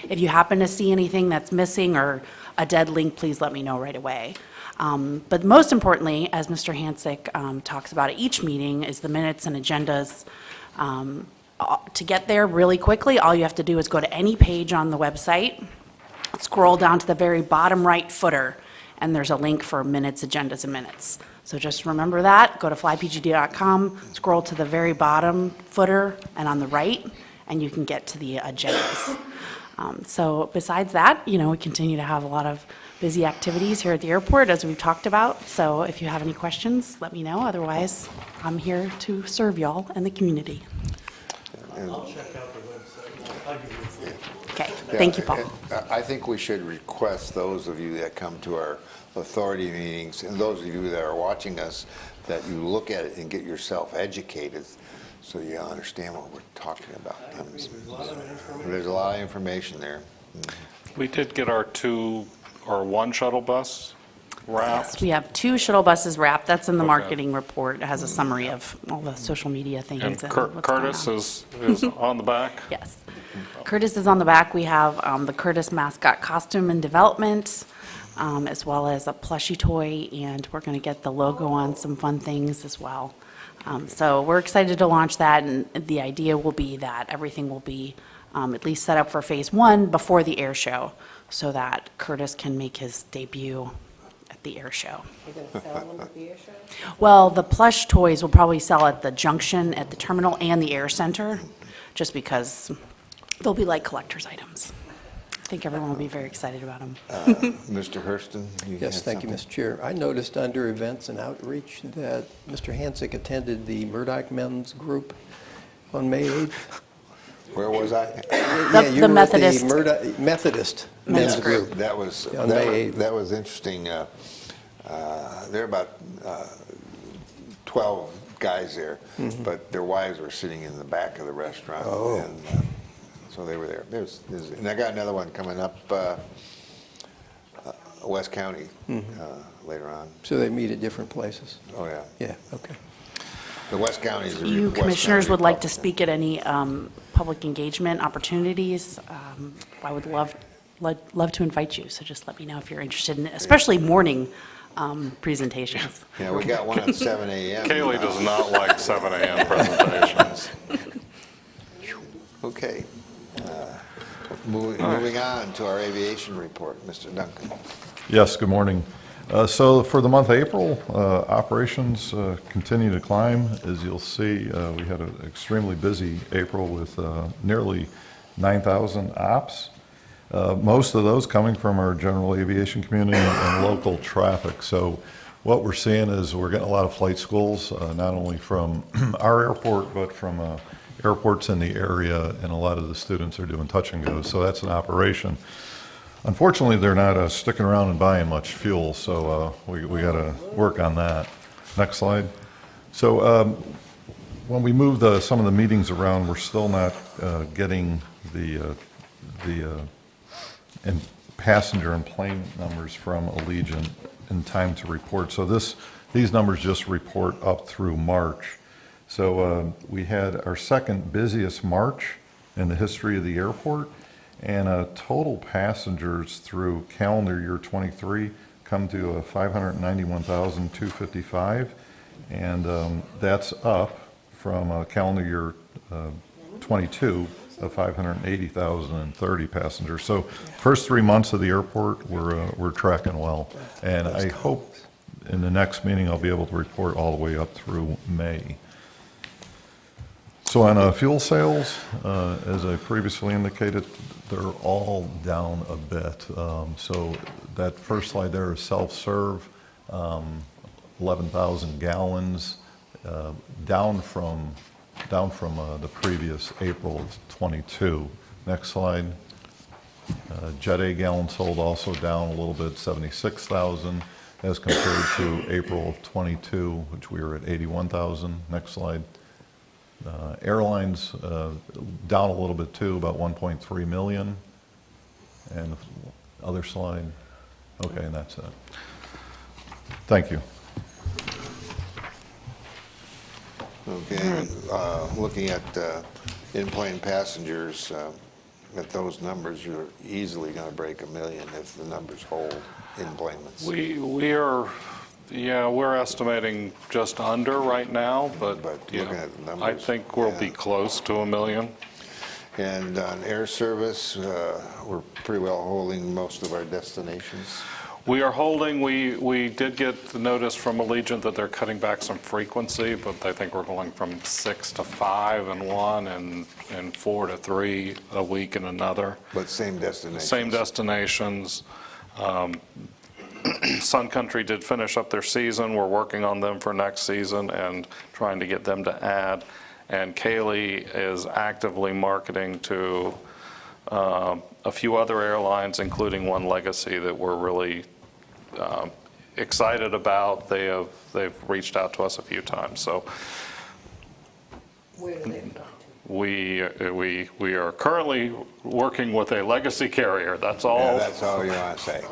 If you happen to see anything that's missing or a dead link, please let me know right away. But most importantly, as Mr. Hansick talks about at each meeting, is the minutes and agendas. To get there really quickly, all you have to do is go to any page on the website, scroll down to the very bottom right footer, and there's a link for minutes, agendas, and minutes. So just remember that, go to flypgd.com, scroll to the very bottom footer and on the right, and you can get to the agendas. So besides that, we continue to have a lot of busy activities here at the airport, as we've talked about. So if you have any questions, let me know. Otherwise, I'm here to serve y'all and the community. I'll check out the website. I'll give you a phone. Okay, thank you, Paul. I think we should request those of you that come to our authority meetings, and those of you that are watching us, that you look at it and get yourself educated so you understand what we're talking about. There's a lot of information there. We did get our one shuttle bus wrapped. Yes, we have 2 shuttle buses wrapped. That's in the Okay. marketing report. It has a summary of all the social media things. And what's going Curtis on. is on the back. Yes. Curtis is on the back. We have the Curtis mascot costume in development, as well as a plushie toy, and we're going to get the logo on some fun things as well. So we're excited to launch that, and the idea will be that everything will be at least set up for phase 1 before the air show, so that Curtis can make his debut at the air show. You're going to sell them at the air show? Well, the plush toys will probably sell at the junction, at the terminal, and the air center, just because they'll be like collector's items. I think everyone will be very excited about them. Mr. Hurston? Yes, thank you, Mr. Chair. I noticed under events and outreach that Mr. Hansick attended the Murdoch Men's Group on May 8th. Where was I? Yeah, you the were at Methodist. Methodist Men's Men's Group. Group. That was On May 8th. that was interesting. There are about 12 guys there, but their wives were sitting in the back of the restaurant. Oh. And, so they were there. And I got another one coming up, West County, later on. So they meet at different places? Oh, yeah. Yeah, okay. The West County is If you commissioners would like to speak at any public engagement opportunities, I would love to invite you. So just let me know if you're interested in, especially morning presentations. Yeah, we got one at 7 a.m. Kaylee does not like 7 a.m. presentations. Okay. Moving on to our aviation report, Mr. Duncan. Yes, good morning. So for the month of April, operations continue to climb. As you'll see, we had an extremely busy April with nearly 9,000 ops. Most of those coming from our general aviation community and local traffic. So what we're seeing is we're getting a lot of flight schools, not only from our airport, but from airports in the area, and a lot of the students are doing touch and goes. So that's an operation. Unfortunately, they're not sticking around and buying much fuel, so we got to work on that. Next slide. So when we move some of the meetings around, we're still not getting the passenger and plane numbers from Allegiant in time to report. So these numbers just report up through March. So we had our second busiest March in the history of the airport, and total passengers through calendar year 23 come to 591,255, and that's up from calendar year 22 of 580,030 passengers. So first 3 months of the airport, we're tracking well, and I hope in the next meeting I'll be able to report all the way up through May. So on fuel sales, as I previously indicated, they're all down a bit. So that first slide there is self-serve, 11,000 gallons, down from the previous April of 22. Next slide. Jet A gallons sold also down a little bit, 76,000 as compared to April of 22, which we were at 81,000. Next slide. Airlines down a little bit too, about 1.3 million. And the other slide. Okay, and that's it. Thank you. Okay, looking at in-plane passengers, at those numbers, you're easily going to break 1 million if the numbers hold in-planements. We're estimating just under right now, but looking at the numbers, I think we'll be close to 1 million. And on air service, we're pretty well holding most of our destinations. We are holding, we did get the notice from Allegiant that they're cutting back some frequency, but I think we're going from 6 to 5 in one and 4 to 3 a week in another. But same destinations. Same destinations. Sun Country did finish up their season. We're working on them for next season and trying to get them to add. And Kaylee is actively marketing to a few other airlines, including one Legacy that we're really excited about. They've reached out to us a few times. So Where do they fly to? we are currently working with a Legacy carrier. That's all. Yeah, that's all you want to say.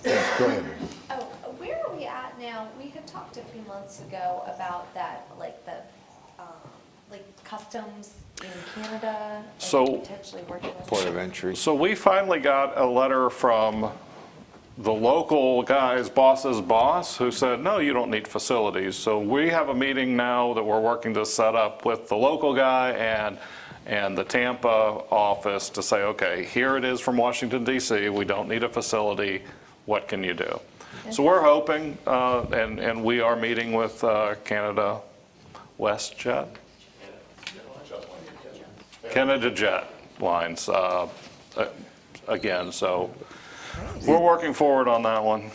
Yes, go ahead. Oh, where are we at now? We had talked a few months ago about that, like the, like customs in Canada and So- potentially working with. Port of entry. So we finally got a letter from the local guy's boss's boss who said, no, you don't need facilities. So we have a meeting now that we're working to set up with the local guy and the Tampa office to say, okay, here it is from Washington DC, we don't need a facility, what can you do? So we're hoping, and we are meeting with Canada WestJet? Canada Jet Lines, again, so we're working forward on that one.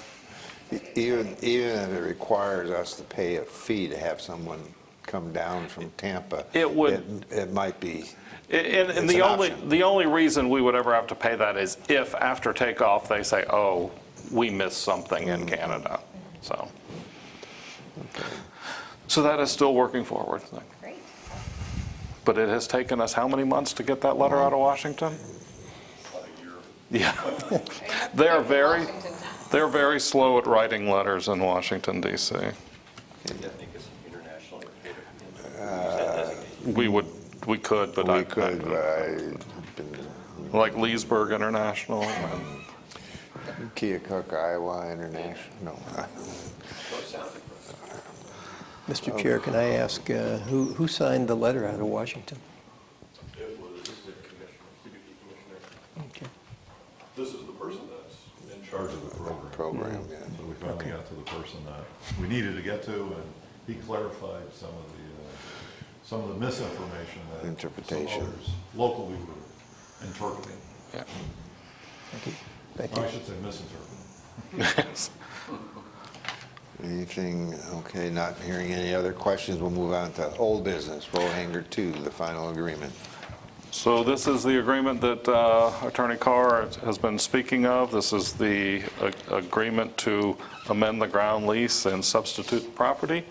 Even if it requires us to pay a fee to have someone come down from Tampa, It would. It might be. And It's the an only, option. the only reason we would ever have to pay that is if after takeoff they say, oh, we missed something in Canada, so. So that is still working forward. Great. But it has taken us how many months to get that letter out of Washington? Yeah. They're very slow at writing letters in Washington DC. I think it's internationally We could, but We could, like Leesburg International. Keokuk, Iowa International, no. Mr. Chair, can I ask, who signed the letter out of Washington? It was the CBP commissioner. Okay. This is the person that's in charge of the Program, yeah. So we finally got to the person that we needed to get to, and he clarified some of the misinformation that Interpretation. some others locally were interpreting. Yeah. Thank you. Thank I you. should say misinterpreting. Anything, okay, not hearing any other questions, we'll move on to old business, Rohanger 2, the final agreement. So this is the agreement that Attorney Carr has been speaking of. This is the agreement to amend the ground lease and substitute property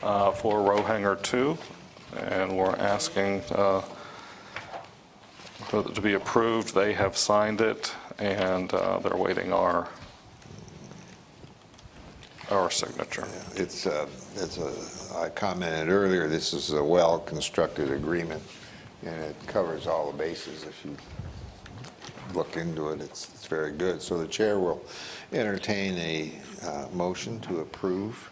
for Rohanger 2. And we're asking for it to be approved. They have signed it, and they're waiting our signature. I commented earlier, this is a well-constructed agreement, and it covers all the bases. If you look into it, it's very good. So the chair will entertain a motion to approve.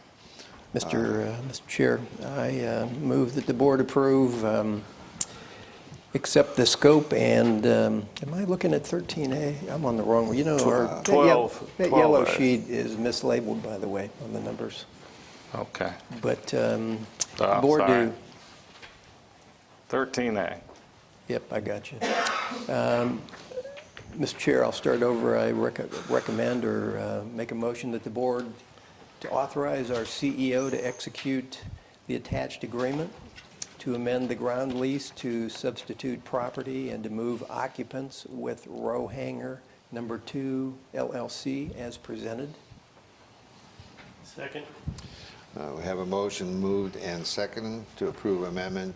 Mr. Chair, I move that the board approve, accept the scope and, am I looking at 13A? I'm on the wrong one. You know, that yellow 12A. sheet is mislabeled, by the way, on the numbers. Okay. But the board sorry. do, 13A. yep, I got you. Mr. Chair, I'll start over. I recommend or make a motion that the board to authorize our CEO to execute the attached agreement to amend the ground lease to substitute property and to move occupants with Rohanger Number 2 LLC as presented. Second. We have a motion moved and seconded to approve amendment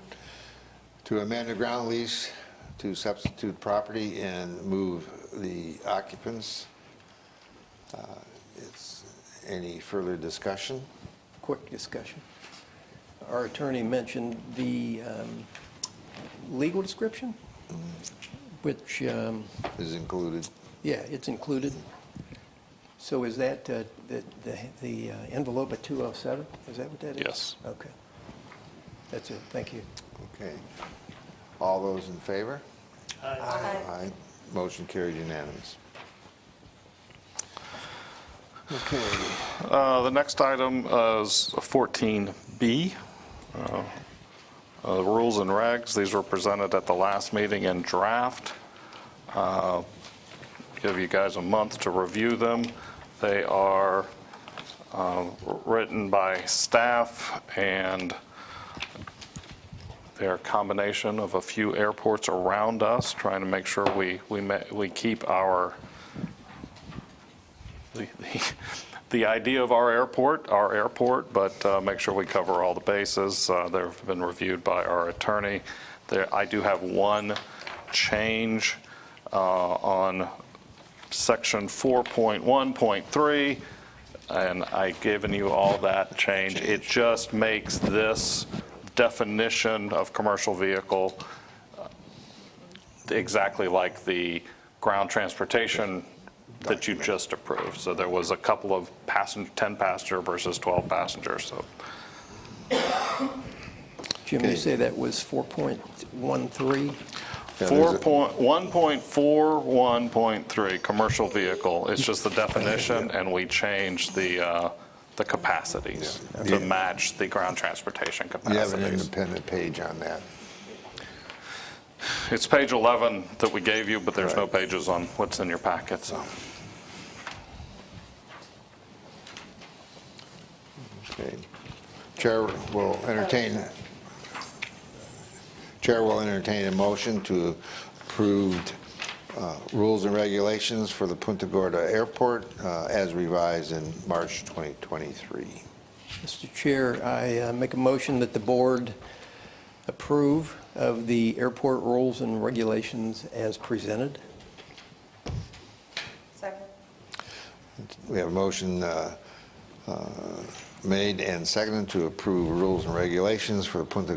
to amend the ground lease to substitute property and move the occupants. Any further discussion? Quick discussion. our attorney mentioned the legal description, which, Is included. yeah, it's included. So is that the envelope at 207? Is that what that is? Yes. Okay. That's it. Thank you. Okay. All those in favor? Aye. Aye. Motion carried unanimous. Okay. The next item is 14B, rules and regs. These were presented at the last meeting in draft. Give you guys a month to review them. They are written by staff, and they're a combination of a few airports around us, trying to make sure we keep our the idea of our airport, but make sure we cover all the bases. They've been reviewed by our attorney. I do have one change on section 4.1.3, and I've given you all that change. It just makes this definition of commercial vehicle exactly like the ground transportation that you just approved. So there was a couple of 10 passenger versus 12 passengers. So Jim, you say that was 4.13? 1.41.3 commercial vehicle. It's just the definition, and we changed the capacities to match the ground transportation You have capacities. an independent page on that. It's page 11 that we gave you, but there's no pages on what's in your packet. So. Okay. Chair will entertain a motion to approve rules and regulations for the Punta Gorda Airport as revised in March 2023. Mr. Chair, I make a motion that the board approve of the airport rules and regulations as presented. Second. We have a motion made and seconded to approve rules and regulations for the Punta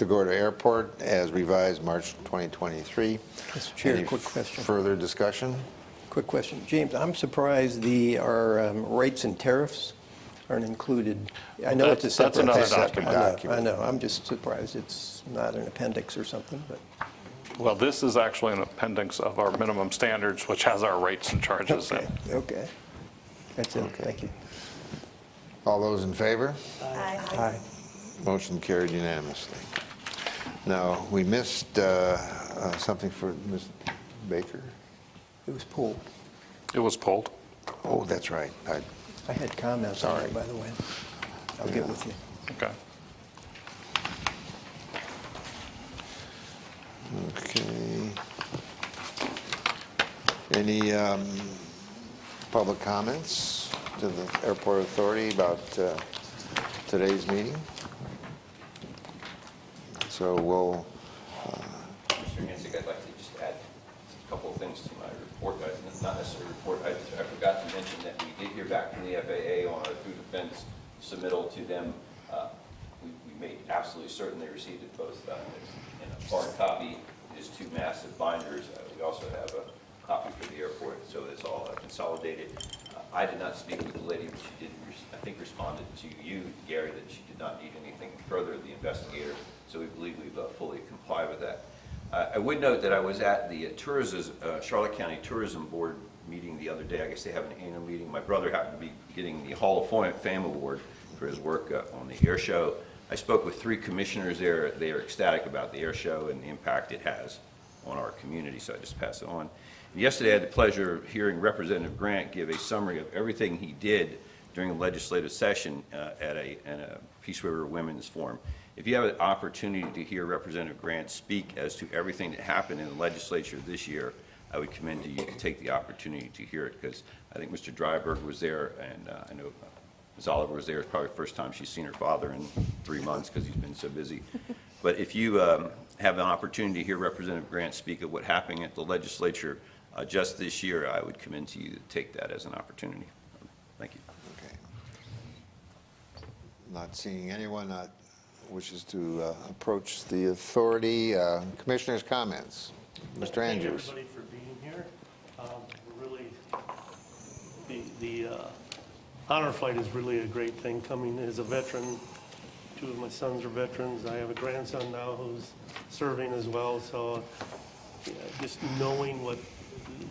Gorda Airport as revised March 2023. Mr. Chair, Any quick question. Further discussion? Quick question. James, I'm surprised our rates and tariffs aren't included. I know it's a That's separate. another document. I know. I'm just surprised it's not an appendix or something, but. Well, this is actually an appendix of our minimum standards, which has our rates and charges in. Okay. That's it. Thank you. All those in favor? Aye. Motion carried unanimously. Now, we missed something for Ms. Baker. It was pulled. It was pulled. Oh, that's right. I had comments on it, by the way. I'll get with you. Okay. Okay. Any public comments to the airport authority about today's meeting? So we'll... Mr. Hansik, I'd like to just add a couple of things to my report. Not necessarily a report. I forgot to mention that we did hear back from the FAA on our through defense submittal to them. We made absolutely certain they received it both in a hard copy. There's two massive binders. We also have a copy for the airport, so it's all consolidated. I did not speak with the lady, but she did, I think, responded to you, Gary, that she did not need anything further, the investigator. So we believe we've fully complied with that. I would note that I was at the Charlotte County Tourism Board meeting the other day. I guess they have an annual meeting. My brother happened to be getting the Hall of Fame award for his work on the air show. I spoke with 3 commissioners there. They are ecstatic about the air show and the impact it has on our community, so I just pass it on. And yesterday I had the pleasure of hearing Representative Grant give a summary of everything he did during a legislative session at a Peace River Women's Forum. If you have an opportunity to hear Representative Grant speak as to everything that happened in the legislature this year, I would commend to you to take the opportunity to hear it, because I think Mr. Dryberg was there, and I know Ms. Oliver was there. It's probably the first time she's seen her father in 3 months because he's been so busy. But if you have an opportunity to hear Representative Grant speak of what happened at the legislature just this year, I would commend to you to take that as an opportunity. Thank you. Okay. Not seeing anyone. wishes to approach the authority. Commissioners' comments. Mr. Andrews. Thank everybody for being here. Really, the honor flight is really a great thing. Coming as a veteran, 2 of my sons are veterans. I have a grandson now who's serving as well. So yeah, just knowing what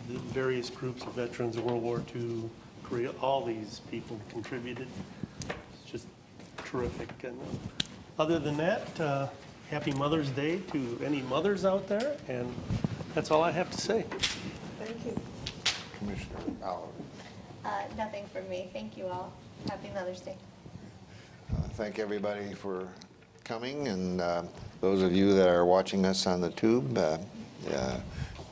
the various groups of veterans of World War II, Korea, all these people contributed, it's just terrific. And other than that, happy Mother's Day to any mothers out there, and that's all I have to say. Thank you. Commissioner Oliver. Nothing from me. Thank you all. Happy Mother's Day. Thank everybody for coming, and those of you that are watching us on the tube,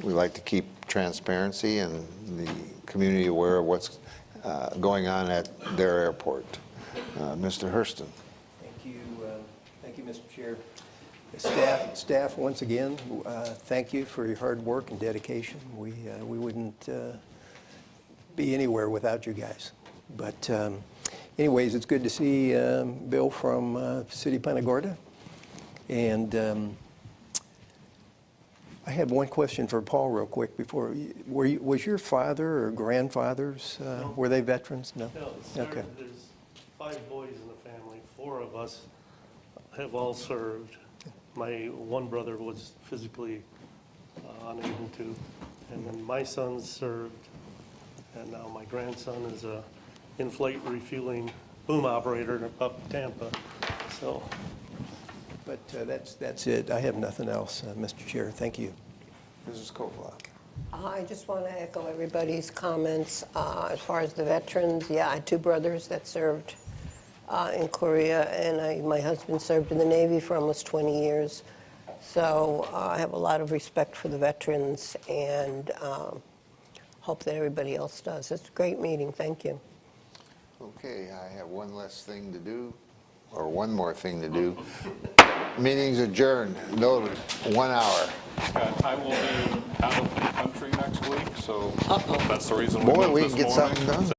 we like to keep transparency and the community aware of what's going on at their airport. Mr. Hurston. Thank you, Mr. Chair. Staff, once again, thank you for your hard work and dedication. We wouldn't be anywhere without you guys. But anyways, it's good to see Bill from City of Punta Gorda. And I had one question for Paul real quick before. Was your father or grandfathers, No. were they veterans? No? No, it started, Okay. there's 5 boys in the family. 4 of us have all served. My one brother was physically unable to, and then my sons served, and now my grandson is a in-flight refueling boom operator up in Tampa. So, But that's it. I have nothing else, Mr. Chair. Thank you. Mrs. Coppola. I just want to echo everybody's comments. As far as the veterans, yeah, I had 2 brothers that served in Korea, and my husband served in the Navy for almost 20 years. So I have a lot of respect for the veterans, and hope that everybody else does. It's a great meeting. Thank you. Okay, I have one less thing to do, or one more thing to do. Meeting's adjourned. Noted, 1 hour. I will be out of the country next week, so that's the reason we Boy, moved we this can get morning. something done.